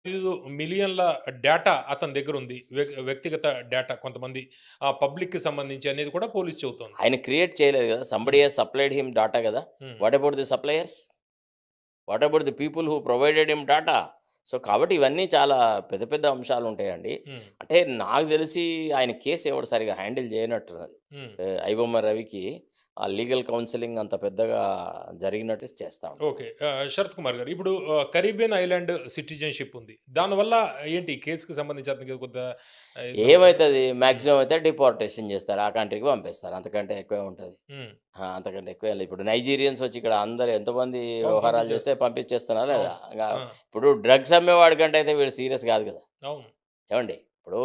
5 మిలియన్ల డేటా అతని దగ్గరుంది. వ్యక్తిగత డేటా కొంతమంది పబ్లిక్‌కి సంబంధించి అనేది కూడా పోలీస్ చెబుతోంది. ఆయన క్రియేట్ చేయలేదు గదా! సంబడీ హ్మ్. హస్ సప్లైడ్ హిమ్ డాటా గదా! హ్మ్. What about the suppliers? What about the people who provided him data? So, కాబట్టి ఇవన్నీ చాలా పెద్ద పెద్ద అంశాలుంటాయండి. హ్మ్. అంటే నాకు తెలిసి ఆయన కేస్ ఎవడు సరిగ్గా హ్యాండిల్ చేయనట్టున్నది. హ్మ్. ఐబొమ్మ రవికి ఆ లీగల్ కౌన్సెలింగ్ అంత పెద్దగా జరిగినట్టు చేస్తా ఉన్నారు. ఓకే. శరత్ కుమార్ గారు. ఇప్పుడు కరీబియన్ ఐలాండ్ సిటిజన్‌షిప్ ఉంది. దానివల్ల ఏంటి ఈ కేస్‌కి సంబంధించి అతనికి కొంత ఇదుందా? ఏమైతది హ్మ్. మాక్సిమం అయితే డిపోర్టేషన్ చేస్తారు. ఆ కంట్రీకి పంపిస్తారు. అంతకంటే ఎక్కువే ఉంటది. హ్మ్. అంతకంటే ఎక్కువేం లేదు. ఇప్పుడు నైజీరియన్స్ వచ్చి ఇక్కడ అందరూ ఎంతమంది అవును. వ్యవహారాలు చేస్తే పంపించేస్తారు. పంపించేస్తున్నారా లేదా? అవును. ఆ! ఇప్పుడు డ్రగ్స్ అమ్మేవాడికంటే అయితే వీడు సీరియస్ కాదు కదా! అవును. ఏవండి? ఇప్పుడు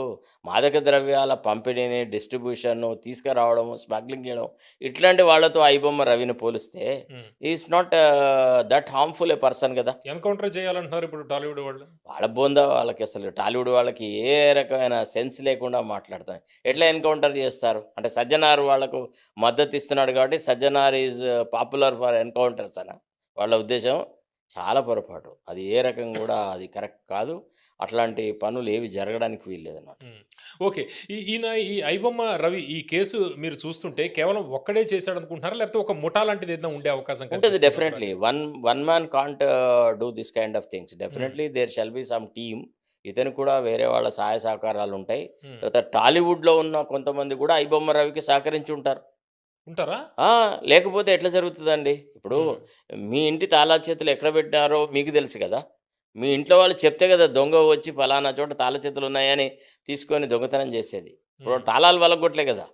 మాదక ద్రవ్యాల పంపిణీని, డిస్ట్రిబ్యూషను, తీసుకురావడము, స్మగ్లింగ్ చేయడం ఇట్లాంటి వాళ్ళతో ఐబొమ్మ రవిని పోలిస్తే హ్మ్. Is not that harmful a person గదా! ఎన్‌కౌంటర్ చేయాలంటున్నారు ఇప్పుడు టాలీవుడ్ వాళ్ళు. వాళ్ళ బోందా వాళ్ళకసలు టాలీవుడ్ వాళ్ళకి ఏ రకమైన సెన్స్ లేకుండా మాట్లాడతారు. ఎట్లా హ్మ్. ఎన్‌కౌంటర్ చేస్తారు? అంటే 'సజ్జనార్' వాళ్ళకు మద్దతిస్తున్నాడు కాబట్టి 'Sajjanar is popular for encounters' అనా? వాళ్ళ ఉద్దేశ్యం చాలా పొరపాటు. అది ఏ రకంగా గూడా అది కరెక్ట్ కాదు. అట్లాంటి పనులు ఏవి జరగడానికి వీల్లేదనమాట. హ్మ్. ఓకే. ఈయన ఈ ఐబొమ్మ రవి ఈ కేసు మీరు చూస్తుంటే కేవలం ఒక్కడే చేశాడనుకుంటున్నారా? లేకపోతే ఒక ముఠా లాంటిదేదైనా ఉండే అవకాశం ఉంటది కనిపిస్తుందంటారా? Definitely. One man can't do this kind of things. Hmm. Definitely there shall be some team. ఇతనికి కూడా వేరే వాళ్ళ సహాయ సహకారాలుంటాయి. హ్మ్. తర్వాత టాలీవుడ్‌లో ఉన్న కొంతమంది కూడా ఐబొమ్మ రవికి సహకరించి ఉంటారు. ఉంటారా? ఆ! లేకపోతే ఎట్లా జరుగుతదండి? ఇప్పుడు హ్మ్. మీ ఇంటి తాళా చేతులు ఎక్కడ పెట్టారో మీకు తెలుసు గదా! మీ ఇంట్లో వాళ్ళు చెప్తే గదా! దొంగ వచ్చి పలానా చోట తాళా చేతులున్నాయని తీసుకొని దొంగతనం జేసేది. ఇప్పుడు హ్మ్. తాళాలు పలగొట్టలే గదా!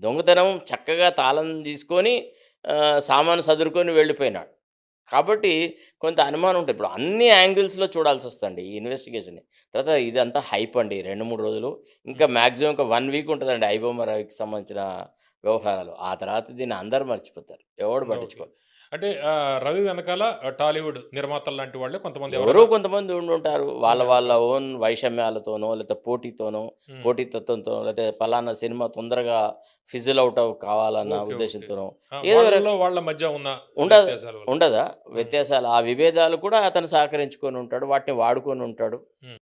దొంగతనం చక్కగా తాళం తీసుకొని సామాను సదురుకొని వెళ్ళిపోయినాడు. కాబట్టి కొంత అనుమానం ఉంటది. ఇప్పుడు అన్ని యాంగిల్స్‌లో చూడాల్సొస్తదండి ఈ ఇన్వెస్టిగేషన్‌ని. తర్వాత ఇదంతా హైప్ అండి. 2, 3 రోజులు. ఇంకా హ్మ్. మాక్సిమం ఒక 1 వీక్ ఉంటదండి 'ఐబొమ్మ రవికి' సంబంధించిన వ్యవహారాలు. ఆ తర్వాత దీన్ని అందరూ మర్చిపోతారు. ఎవడు ఓకే. పట్టించుకోడు. అంటే రవి వెనకాల టాలీవుడ్ నిర్మాతల్లాంటి వాళ్ళే కొంతమంది ఎవరో ఎవరైనా కొంతమంది ఉండుంటారు. వాళ్ళ ఉండే వాళ్ళ అవకాశం. ఓన్ వైషమ్యాలతోనో, లేతే పోటీతోనో, హ్మ్. పోటీతత్వంతోనో, లేతే పలానా సినిమా తొందరగా ఫిజిల్ ఔట్ కావాలన్న ఓకే. ఓకే. ఉద్దేశ్యంతోనో ఏదో వాళ్ళలో వాళ్ళ మధ్య ఉన్న ఉండదు. వ్యత్యాసాల వల్ల. ఉండదా? హ్మ్. వ్యత్యాసాలు. ఆ విభేదాలు కూడా అతను సహకరించుకొనుంటాడు. వాటిని వాడుకొనుంటాడు. హ్మ్.